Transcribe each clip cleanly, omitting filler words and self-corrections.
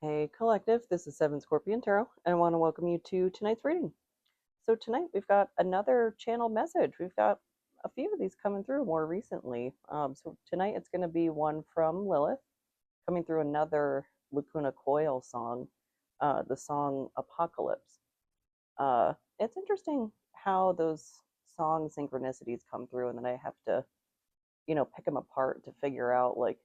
Hey Collective, this is Seven Scorpion Tarot, and I want to welcome you to tonight's reading. So tonight we've got another channel message. We've got a few of these coming through more recently. So tonight it's going to be one from Lilith, coming through another Lacuna Coil song, the song Apocalypse. It's interesting how those song synchronicities come through, and then I have to, pick them apart to figure out, like,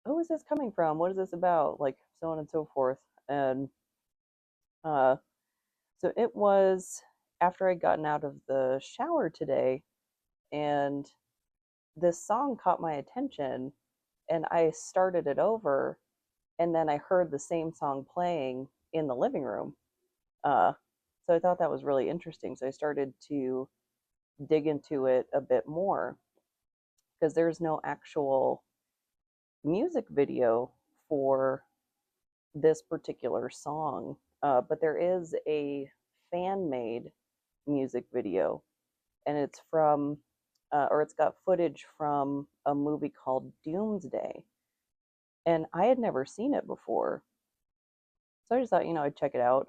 who is this coming from? What is this about? Like, so on and so forth. And uh, So it was after I'd gotten out of the shower today, and this song caught my attention, and I started it over, and then I heard the same song playing in the living room. Uh, so I thought that was really interesting. So I started to dig into it a bit more because there's no actual music video for this particular song, but there is a fan made music video, and it's from, or it's got footage from a movie called Doomsday. And I had never seen it before. So I just thought, I'd check it out.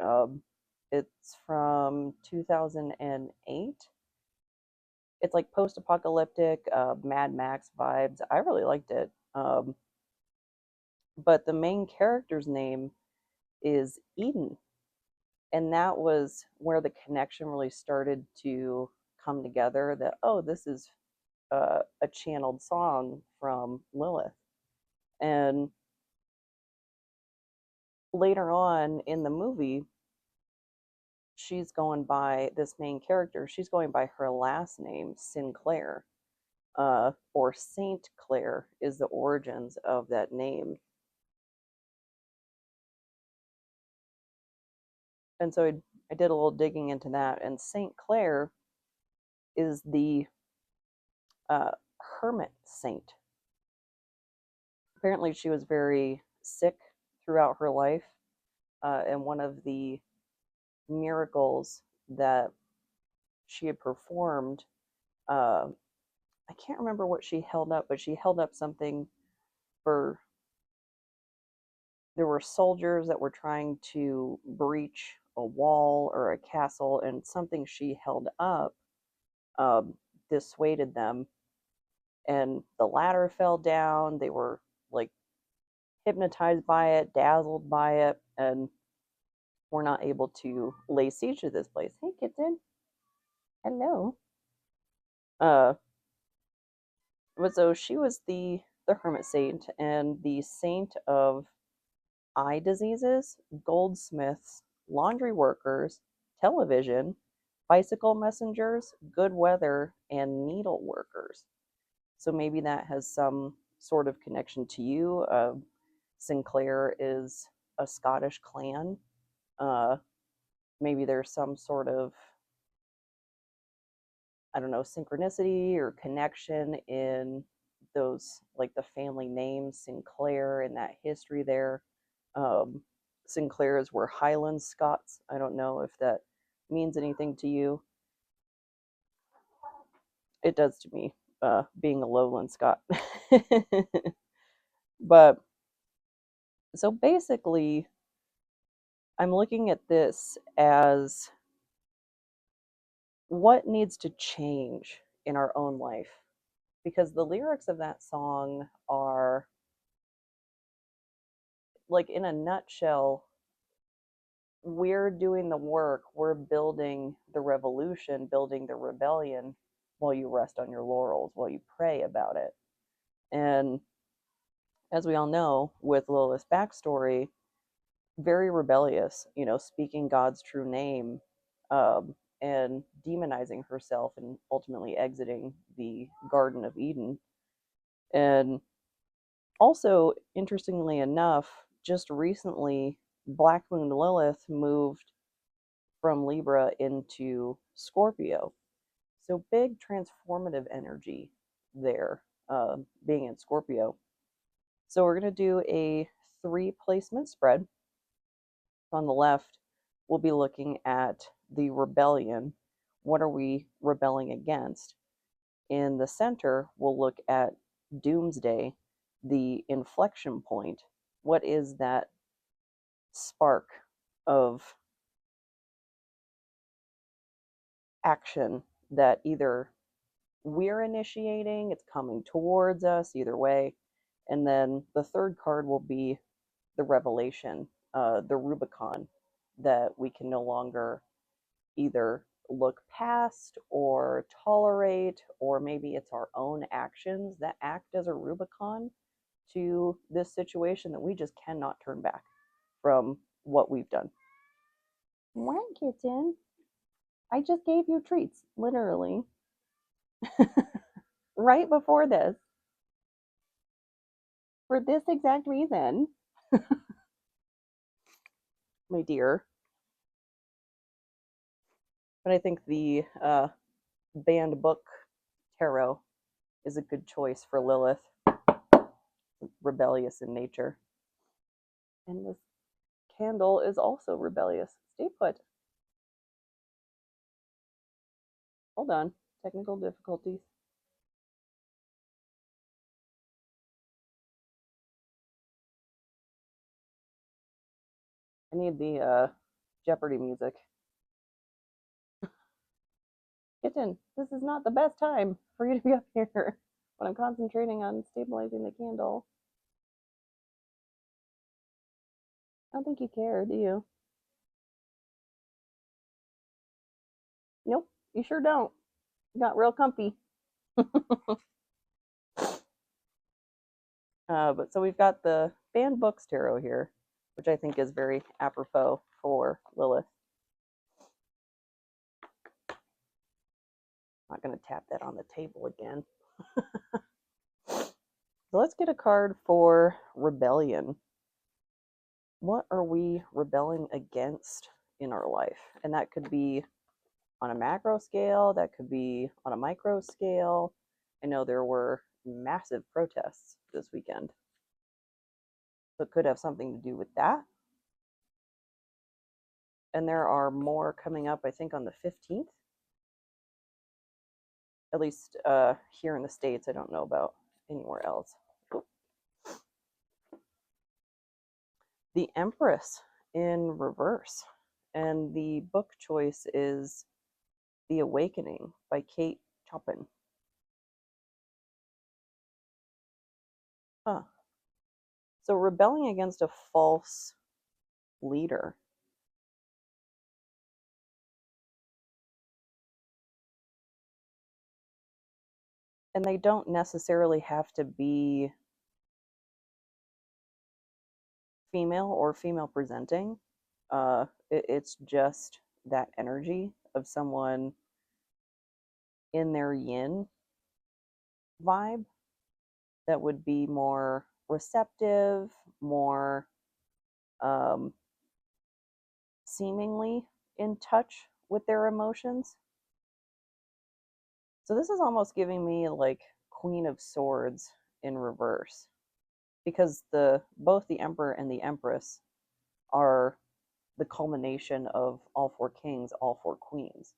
It's from 2008. It's like post apocalyptic, Mad Max vibes. I really liked it. But the main character's name is Eden. And that was where the connection really started to come together, that, oh, this is a channeled song from Lilith. And later on in the movie, she's going by this main character, she's going by her last name, Sinclair, or Saint Clare is the origins of that name. And so I did a little digging into that, and Saint Clare is the uh, hermit saint. Apparently, she was very sick throughout her life, and one of the miracles that she had performed, uh, I can't remember what she held up, but she held up something for, there were soldiers that were trying to breach a wall or a castle, and something she held up um, dissuaded them, and the ladder fell down. They were like hypnotized by it, dazzled by it, and were not able to lay siege to this place. Hey, kitten. Hello. Uh, but so she was the hermit saint and the saint of eye diseases, goldsmiths, laundry workers, television, bicycle messengers, good weather, and needle workers. So maybe that has some sort of connection to you. Sinclair is a Scottish clan. Uh, Maybe there's some sort of, I don't know, synchronicity or connection in those, like the family name Sinclair and that history there. Um, Sinclairs were Highland Scots. I don't know if that means anything to you. It does to me, being a Lowland Scot. But so basically, I'm looking at this as what needs to change in our own life, because the lyrics of that song are, like, in a nutshell, we're doing the work, we're building the revolution, building the rebellion, while you rest on your laurels, while you pray about it. And as we all know, with Lilith's backstory, very rebellious, speaking God's true name, and demonizing herself and ultimately exiting the Garden of Eden. And also, interestingly enough, just recently, Black Moon Lilith moved from Libra into Scorpio. So big transformative energy there, being in Scorpio. So we're going to do a 3 placement spread. On the left, we'll be looking at the rebellion. What are we rebelling against? In the center, we'll look at Doomsday, the inflection point. What is that spark of action that either we're initiating, it's coming towards us, either way. And then the third card will be the revelation, the Rubicon, that we can no longer either look past or tolerate, or maybe it's our own actions that act as a Rubicon to this situation that we just cannot turn back from what we've done. What, kitten? I just gave you treats, literally. Right before this. For this exact reason. My dear. But I think the banned book tarot is a good choice for Lilith. Rebellious in nature. And this candle is also rebellious. Stay put. Hold on. Technical difficulties. I need the Jeopardy music. Kitten, this is not the best time for you to be up here when I'm concentrating on stabilizing the candle. I don't think you care, do you? Nope, you sure don't. You got real comfy. But so we've got the banned books tarot here, which I think is very apropos for Lilith. I'm not going to tap that on the table again. So let's get a card for rebellion. What are we rebelling against in our life? And that could be on a macro scale, that could be on a micro scale. I know there were massive protests this weekend, so it could have something to do with that. And there are more coming up, I think, on the 15th. At least here in the States. I don't know about anywhere else. The Empress in reverse. And the book choice is The Awakening by Kate Chopin. Huh. So rebelling against a false leader. And they don't necessarily have to be female or female presenting. It's just that energy of someone in their yin vibe that would be more receptive, more seemingly in touch with their emotions. So this is almost giving me like Queen of Swords in reverse, because both the Emperor and the Empress are the culmination of all four kings, all four queens.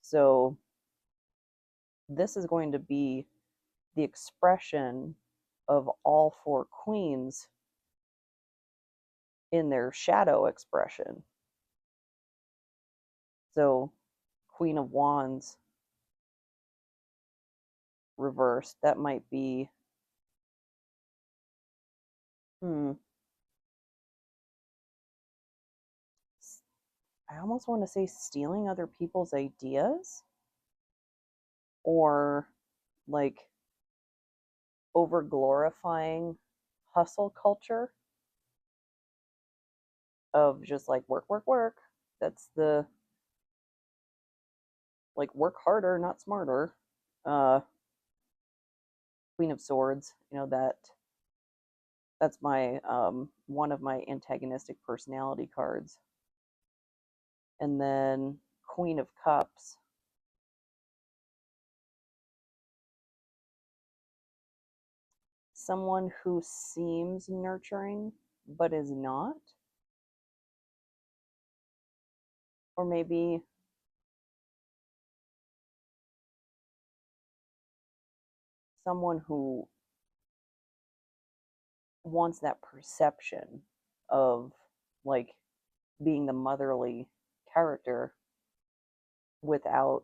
So this is going to be the expression of all four queens in their shadow expression. So Queen of Wands reversed, that might be I almost want to say stealing other people's ideas, or like over glorifying hustle culture of just like work, work, work. That's the like work harder, not smarter. Queen of Swords, that's my one of my antagonistic personality cards. And then Queen of Cups. Someone who seems nurturing but is not. Or maybe someone who wants that perception of like being the motherly character without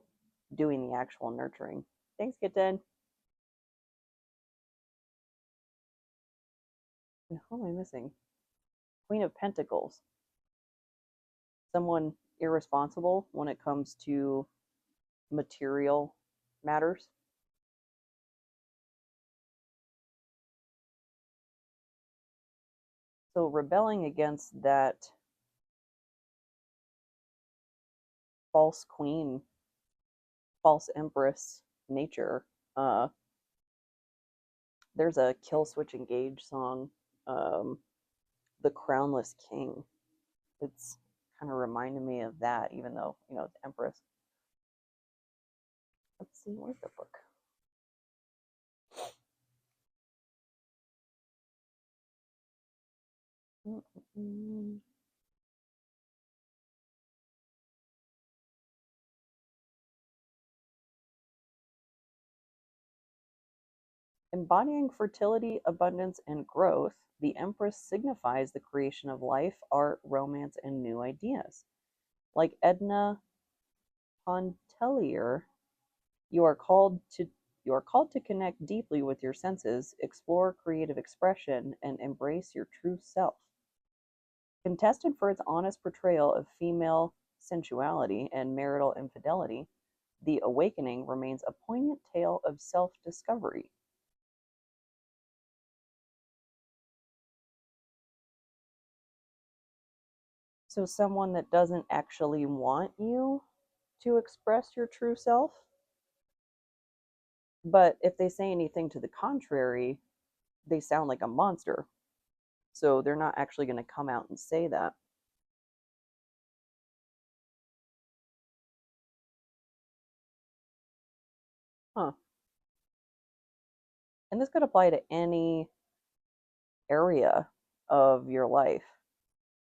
doing the actual nurturing. Thanks, Kitten. And who am I missing? Queen of Pentacles. Someone irresponsible when it comes to material matters. So rebelling against that false queen, false empress nature. There's a Kill Switch Engage song, um, The Crownless King. It's kind of reminded me of that, even though, it's Empress. Let's see, where's the book? Embodying fertility, abundance, and growth, the Empress signifies the creation of life, art, romance, and new ideas. Like Edna Pontellier, you are called to connect deeply with your senses, explore creative expression, and embrace your true self. Contested for its honest portrayal of female sensuality and marital infidelity, The Awakening remains a poignant tale of self-discovery. So someone that doesn't actually want you to express your true self, but if they say anything to the contrary, they sound like a monster. So they're not actually going to come out and say that. Huh. And this could apply to any area of your life.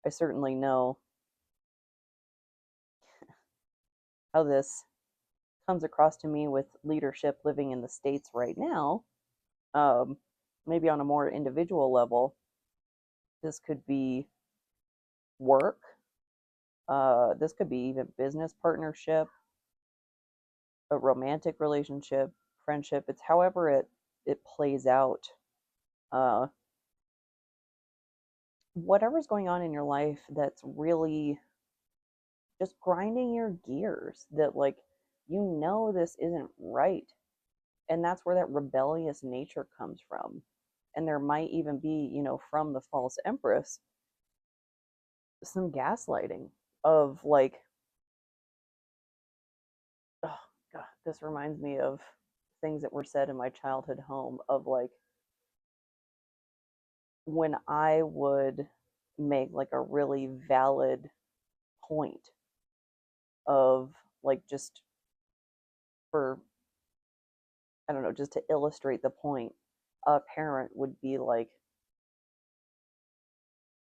I certainly know how this comes across to me with leadership living in the States right now. Um, Maybe on a more individual level, this could be work. This could be even business partnership, a romantic relationship, friendship. It's however it plays out. Uh, Whatever's going on in your life that's really just grinding your gears, that like this isn't right, and that's where that rebellious nature comes from. And there might even be, from the false empress, some gaslighting of like, oh god, this reminds me of things that were said in my childhood home of like when I would make like a really valid point of like just for, I don't know, just to illustrate the point, a parent would be like,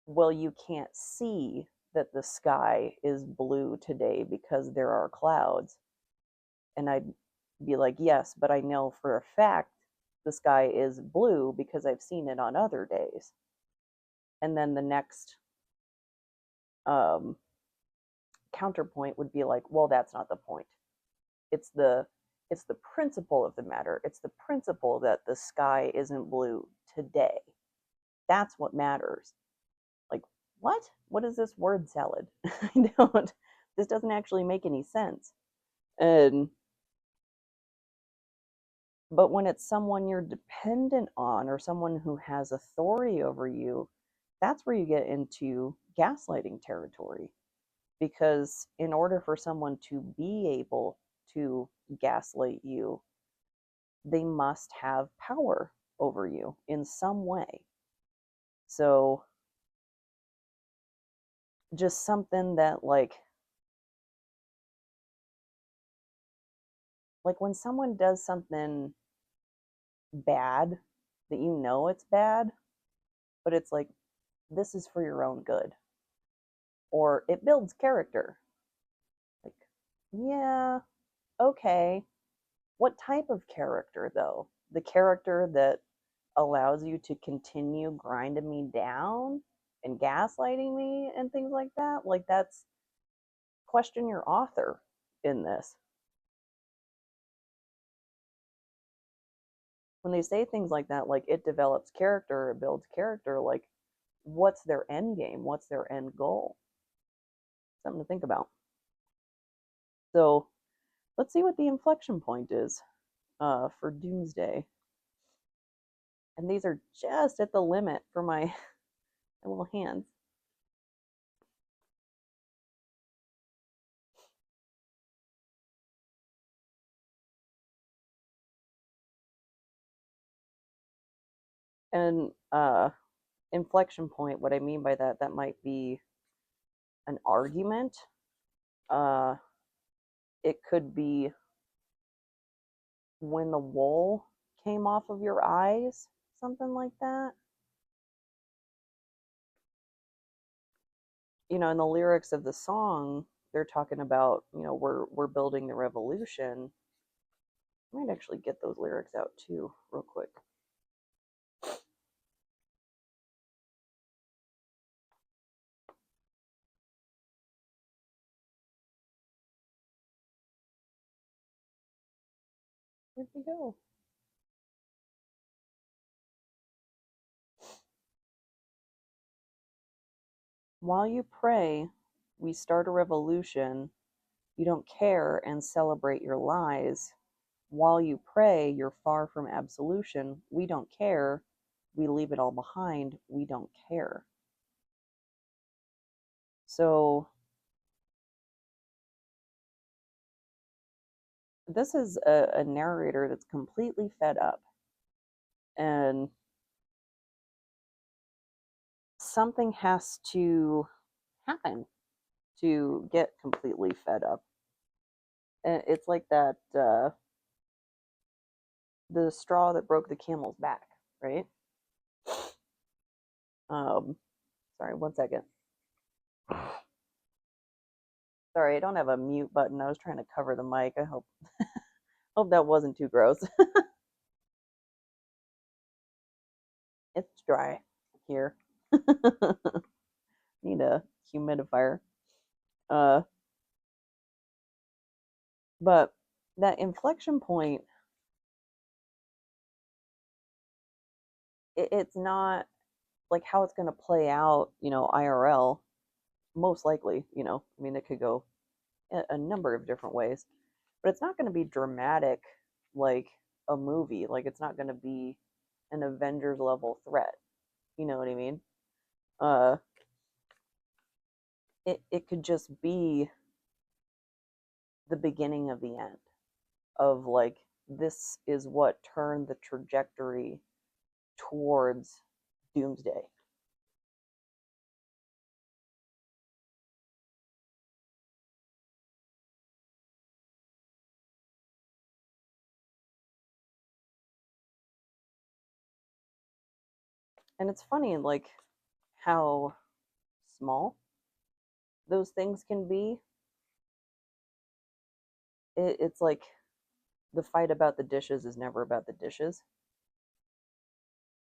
well, you can't see that the sky is blue today because there are clouds. And I'd be like, yes, but I know for a fact the sky is blue because I've seen it on other days. And then the next um, counterpoint would be like, well, that's not the point. It's the principle of the matter. It's the principle that the sky isn't blue today. That's what matters. Like, what? What is this word salad? I don't. This doesn't actually make any sense. And but when it's someone you're dependent on or someone who has authority over you, that's where you get into gaslighting territory. Because in order for someone to be able to gaslight you, they must have power over you in some way. So just something that like when someone does something bad that it's bad, but it's like this is for your own good or it builds character. Like, yeah, okay. What type of character though? The character that allows you to continue grinding me down and gaslighting me and things like that, like that's question your author in this. When they say things like that, like it develops character, it builds character, like what's their end game? What's their end goal? Something to think about. So let's see what the inflection point is for Doomsday. And these are just at the limit for my little hands. And inflection point, what I mean by that, that might be an argument. Uh, it could be when the wool came off of your eyes, something like that. You know, in the lyrics of the song, they're talking about, you know, we're building the revolution. I might actually get those lyrics out too, real quick. Where'd we go? While you pray, we start a revolution. You don't care and celebrate your lies. While you pray, you're far from absolution. We don't care. We leave it all behind. We don't care. So this is a narrator that's completely fed up. And something has to happen to get completely fed up. And it's like that the straw that broke the camel's back, right? Sorry, 1 second. Sorry, I don't have a mute button. I was trying to cover the mic. I hope that wasn't too gross. It's dry here. Need a humidifier. Uh, but that inflection point, it's not like how it's going to play out, you know, IRL. Most likely, you know, I mean, it could go a number of different ways, but it's not going to be dramatic like a movie. Like it's not going to be an Avengers level threat. You know what I mean? Uh, it could just be the beginning of the end of like this is what turned the trajectory towards Doomsday. And it's funny like how small those things can be. It's like the fight about the dishes is never about the dishes.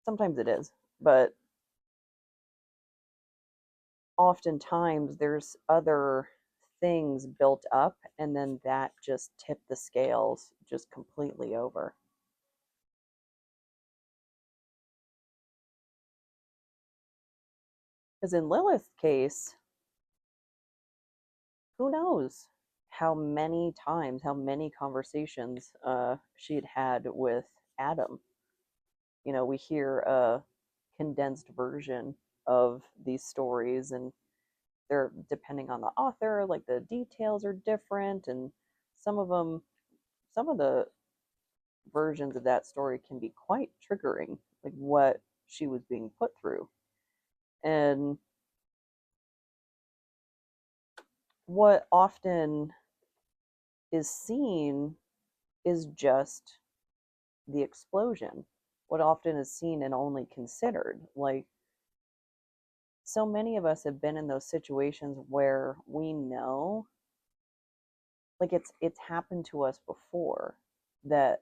Sometimes it is, but oftentimes there's other things built up and then that just tipped the scales just completely over. Because in Lilith's case, who knows how many times, how many conversations she had had with Adam. You know, we hear a condensed version of these stories, and they're depending on the author, like the details are different, and some of them, some of the versions of that story can be quite triggering, like what she was being put through. And what often is seen is just the explosion. What often is seen and only considered. Like, so many of us have been in those situations where we know, like it's happened to us before, that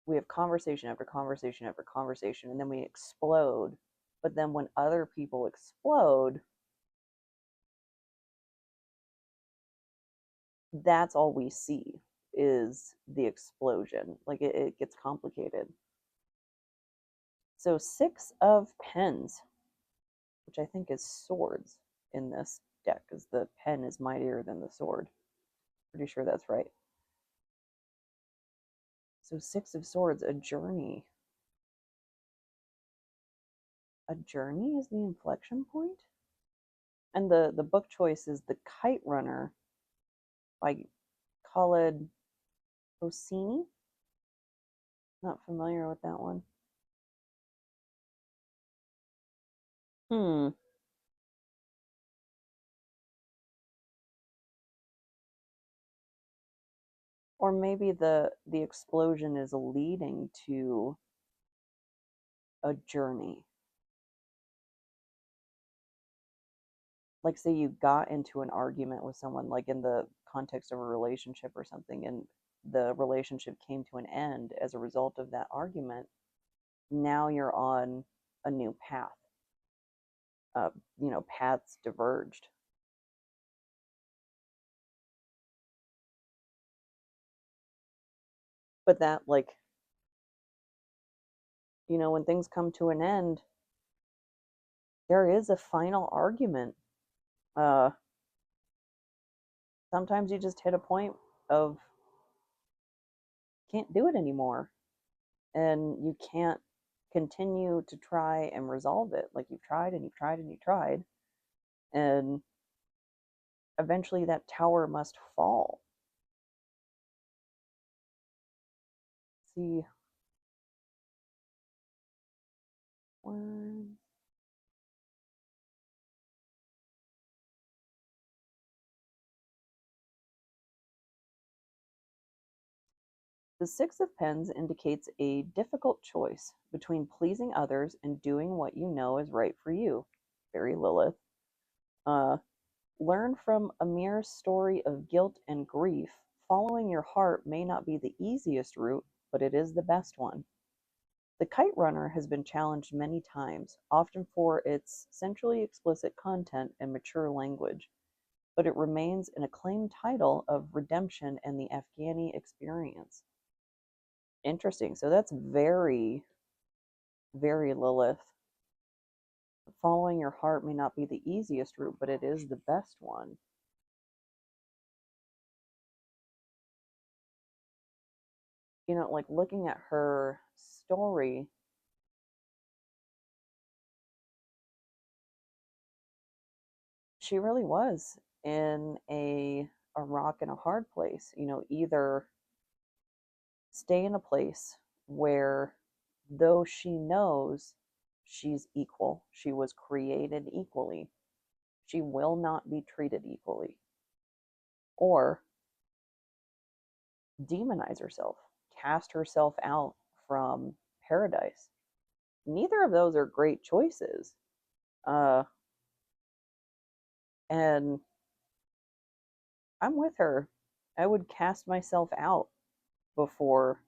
we have conversation after conversation after conversation, and then we explode But then when other people explode, that's all we see is the explosion. Like it gets complicated. So 6 of Pens, which I think is swords in this deck, because the pen is mightier than the sword. Pretty sure that's right. So 6 of Swords, a journey. A journey is the inflection point? And the book choice is The Kite Runner by Khaled Hosseini. Not familiar with that one. Hmm. Or maybe the explosion is leading to a journey. Like say you got into an argument with someone, like in the context of a relationship or something, and the relationship came to an end as a result of that argument. Now you're on a new path. Paths diverged. But that, like, when things come to an end, there is a final argument. Uh, Sometimes you just hit a point of can't do it anymore, and you can't continue to try and resolve it. Like you've tried and you've tried and you've tried, and eventually that tower must fall. Let's see, one. The 6 of Pens indicates a difficult choice between pleasing others and doing what you know is right for you. Very Lilith. Uh, Learn from Amir's story of guilt and grief. Following your heart may not be the easiest route, but it is the best one. The Kite Runner has been challenged many times, often for its sensually explicit content and mature language, but it remains an acclaimed title of redemption and the Afghani experience. Interesting. So that's very, very Lilith. Following your heart may not be the easiest route, but it is the best one. Like looking at her story, she really was in a rock and a hard place. Either stay in a place where, though she knows she's equal, she was created equally, she will not be treated equally, or demonize herself, cast herself out from paradise. Neither of those are great choices. Uh, and I'm with her. I would cast myself out before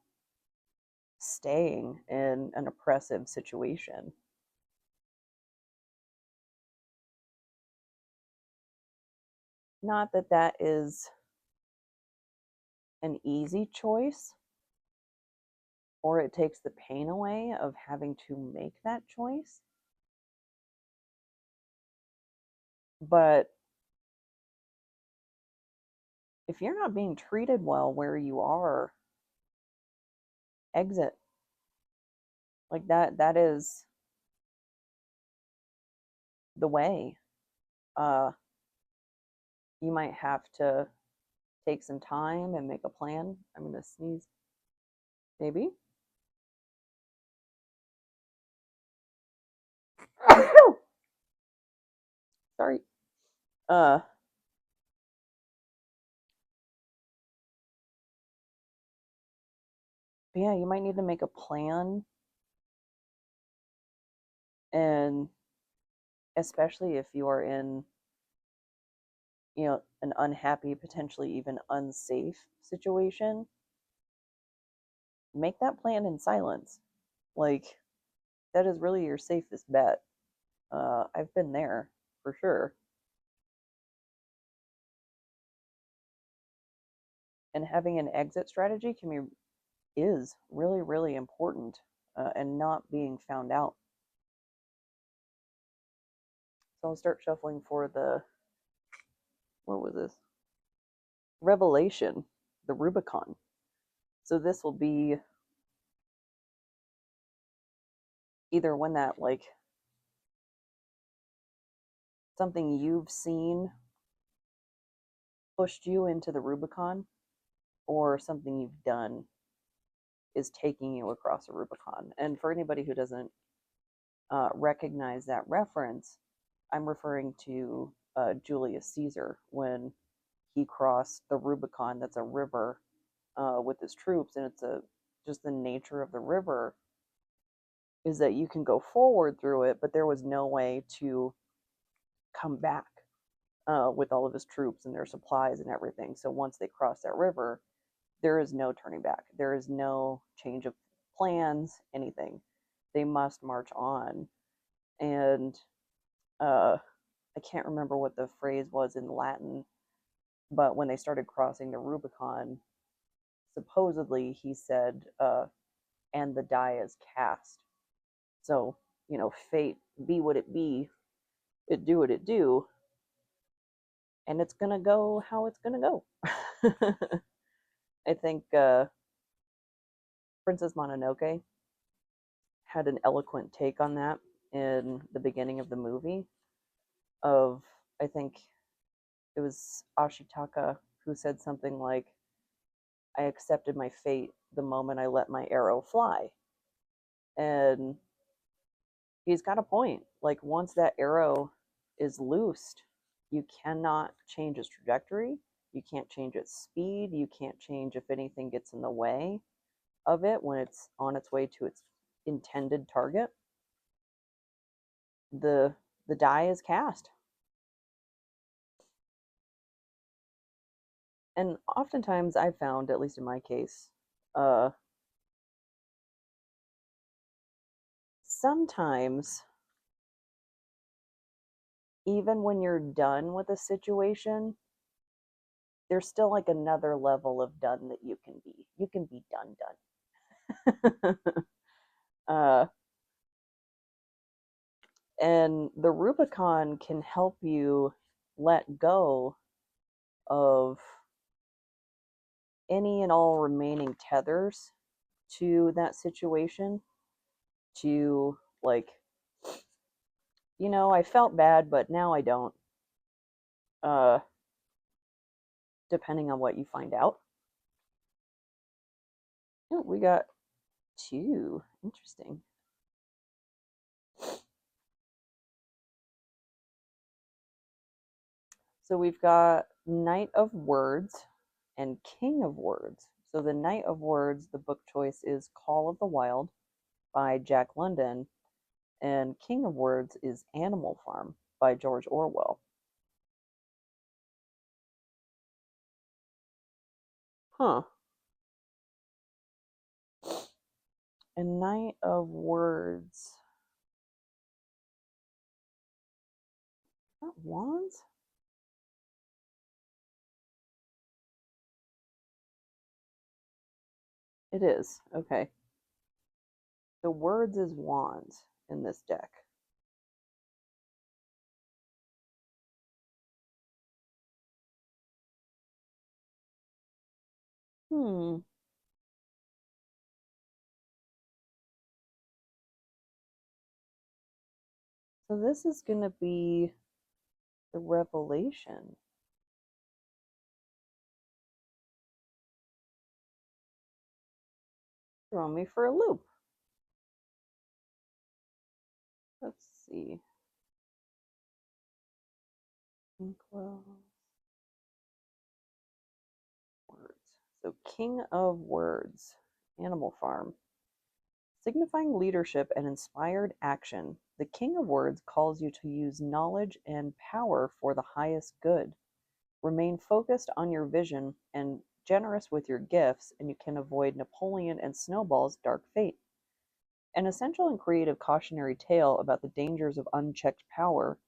staying in an oppressive situation. Not that that is an easy choice, or it takes the pain away of having to make that choice. But if you're not being treated well where you are, exit. Like that is the way. Uh you might have to take some time and make a plan. I'm gonna sneeze. Maybe. Sorry. Uh yeah, you might need to make a plan, and especially if you are in an unhappy, potentially even unsafe situation, make that plan in silence. Like, that is really your safest bet. I've been there for sure. And having an exit strategy is really, really important, and not being found out. So I'll start shuffling for what was this? Revelation, the Rubicon. So this will be either when that, like, something you've seen pushed you into the Rubicon, or something you've done is taking you across a Rubicon. And for anybody who doesn't recognize that reference, I'm referring to Julius Caesar when he crossed the Rubicon. That's a river with his troops, and it's just the nature of the river is that you can go forward through it, but there was no way to come back with all of his troops and their supplies and everything. So once they cross that river, there is no turning back. There is no change of plans, anything. They must march on. And I can't remember what the phrase was in Latin, but when they started crossing the Rubicon, supposedly he said, and the die is cast. So, fate be what it be, it do what it do, and it's gonna go how it's gonna go. I think Princess Mononoke had an eloquent take on that in the beginning of the movie. Of, I think it was Ashitaka who said something like, I accepted my fate the moment I let my arrow fly. And he's got a point. Like, once that arrow is loosed, you cannot change its trajectory. You can't change its speed. You can't change if anything gets in the way of it when it's on its way to its intended target. The die is cast. And oftentimes I've found, at least in my case, sometimes even when you're done with a situation, there's still like another level of done that you can be. You can be done. uh, and the Rubicon can help you let go of any and all remaining tethers to that situation, to, like, I felt bad, but now I don't. Uh, Depending on what you find out. Oh, we got two. Interesting. So we've got Knight of Words and King of Words. So the Knight of Words, the book choice is Call of the Wild by Jack London, and King of Words is Animal Farm by George Orwell. Huh. And Knight of Words. Not wands? It is. Okay. The words is wands in this deck. Hmm. So this is going to be the revelation. Throw me for a loop. Let's see. Words. So King of Words, Animal Farm. Signifying leadership and inspired action, the King of Words calls you to use knowledge and power for the highest good. Remain focused on your vision and generous with your gifts, and you can avoid Napoleon and Snowball's dark fate. An essential and creative cautionary tale about the dangers of unchecked power,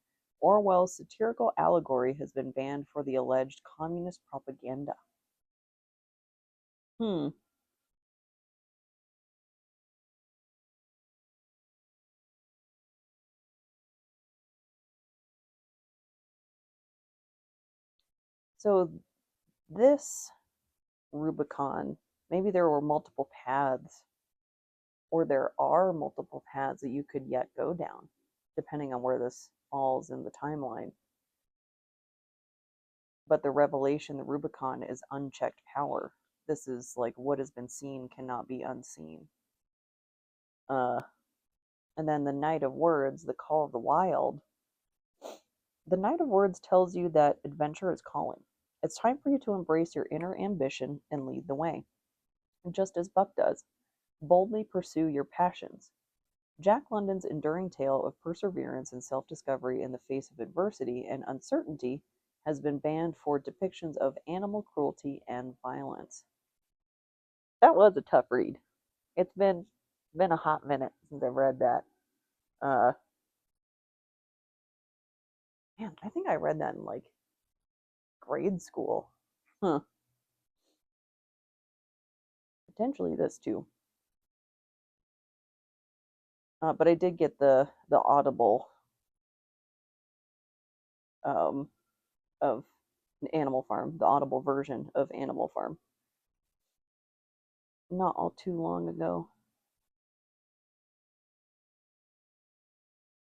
Orwell's satirical allegory has been banned for the alleged communist propaganda. Hmm. So this Rubicon, maybe there were multiple paths, or there are multiple paths that you could yet go down, depending on where this falls in the timeline. But the revelation, the Rubicon, is unchecked power. This is like what has been seen cannot be unseen. Uh, and then the Knight of Words, the Call of the Wild. The Knight of Words tells you that adventure is calling. It's time for you to embrace your inner ambition and lead the way. And just as Buck does, boldly pursue your passions. Jack London's enduring tale of perseverance and self-discovery in the face of adversity and uncertainty has been banned for depictions of animal cruelty and violence. That was a tough read. It's been a hot minute since I've read that. Uh, Man, I think I read that in like grade school. Huh. Potentially this too. But I did get the Audible um, of Animal Farm, the Audible version of Animal Farm, not all too long ago.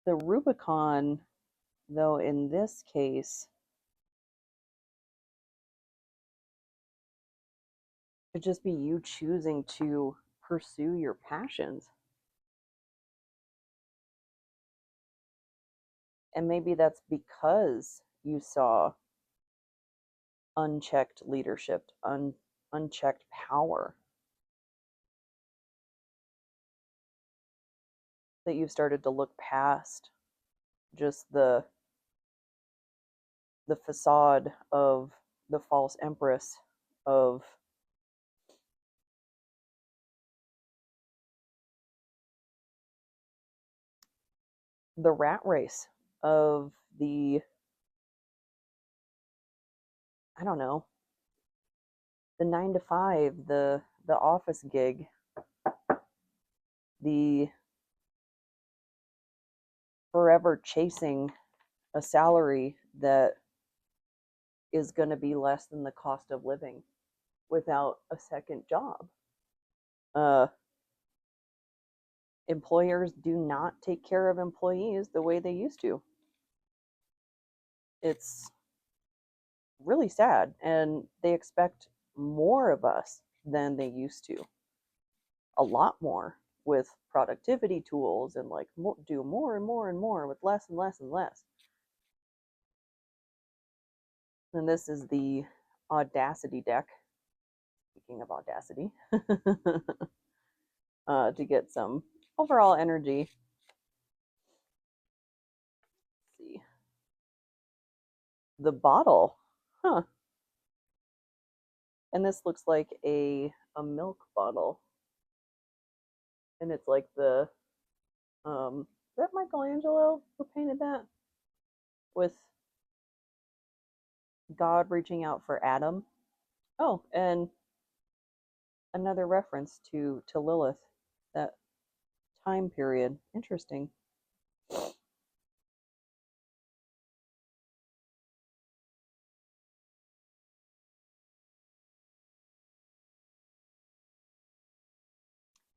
The Rubicon, though, in this case, could just be you choosing to pursue your passions. And maybe that's because you saw unchecked leadership, unchecked power, that you've started to look past just the facade of the false empress, of the rat race, of the, I don't know, the 9 to 5, the office gig, the forever chasing a salary that is going to be less than the cost of living without a second job. Uh, Employers do not take care of employees the way they used to. It's really sad, and they expect more of us than they used to. A lot more, with productivity tools, and like do more and more and more with less and less and less. And this is the Audacity deck. Speaking of Audacity, to get some overall energy. Let's see, the bottle, huh? And this looks like a milk bottle, and it's like the is that Michelangelo who painted that, with God reaching out for Adam? Oh, and another reference to Lilith, that time period. Interesting.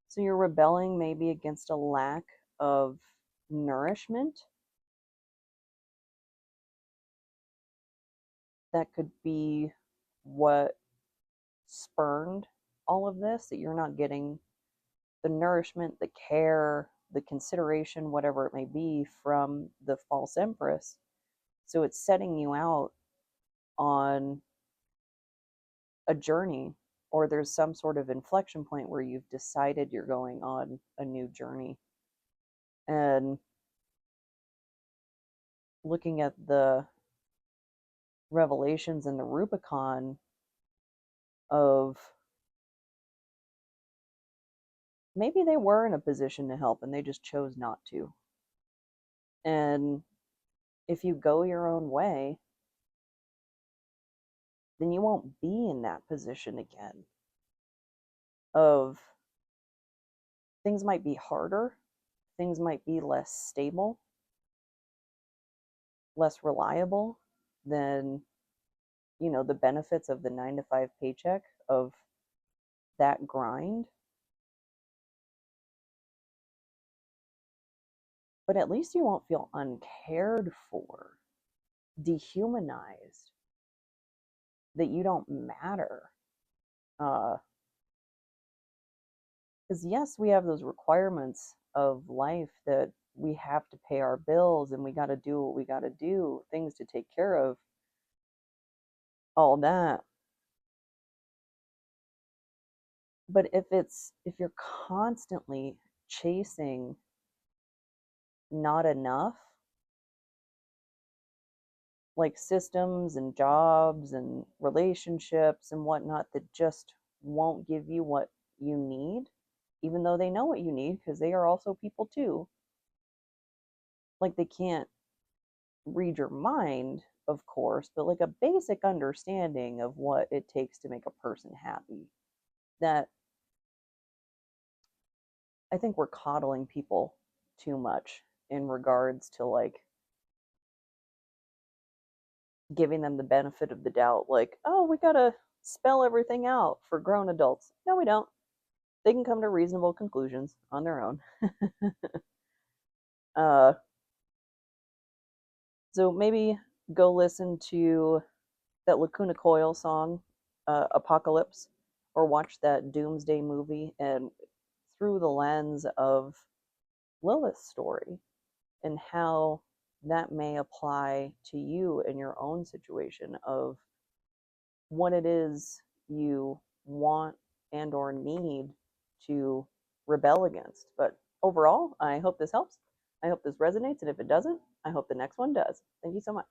So you're rebelling maybe against a lack of nourishment. That could be what spurned all of this, that you're not getting the nourishment, the care, the consideration, whatever it may be, from the false empress. So it's setting you out on a journey, or there's some sort of inflection point where you've decided you're going on a new journey. And looking at the revelations in the Rubicon of maybe they were in a position to help and they just chose not to. And if you go your own way, then you won't be in that position again of things might be harder, things might be less stable, less reliable than, the benefits of the 9 to 5 paycheck of that grind. But at least you won't feel uncared for, dehumanized, that you don't matter. Because, yes, we have those requirements of life that we have to pay our bills and we got to do what we got to do, things to take care of, all that. But if you're constantly chasing not enough, like systems and jobs and relationships and whatnot that just won't give you what you need, even though they know what you need because they are also people too. Like they can't read your mind, of course, but like a basic understanding of what it takes to make a person happy. That I think we're coddling people too much in regards to like giving them the benefit of the doubt, like, oh, we gotta spell everything out for grown adults. No, we don't. They can come to reasonable conclusions on their own. uh, so maybe go listen to that Lacuna Coil song, Apocalypse, or watch that Doomsday movie, and through the lens of Lilith's story and how that may apply to you in your own situation of what it is you want and or need to rebel against. But overall, I hope this helps. I hope this resonates, and if it doesn't, I hope the next one does. Thank you so much.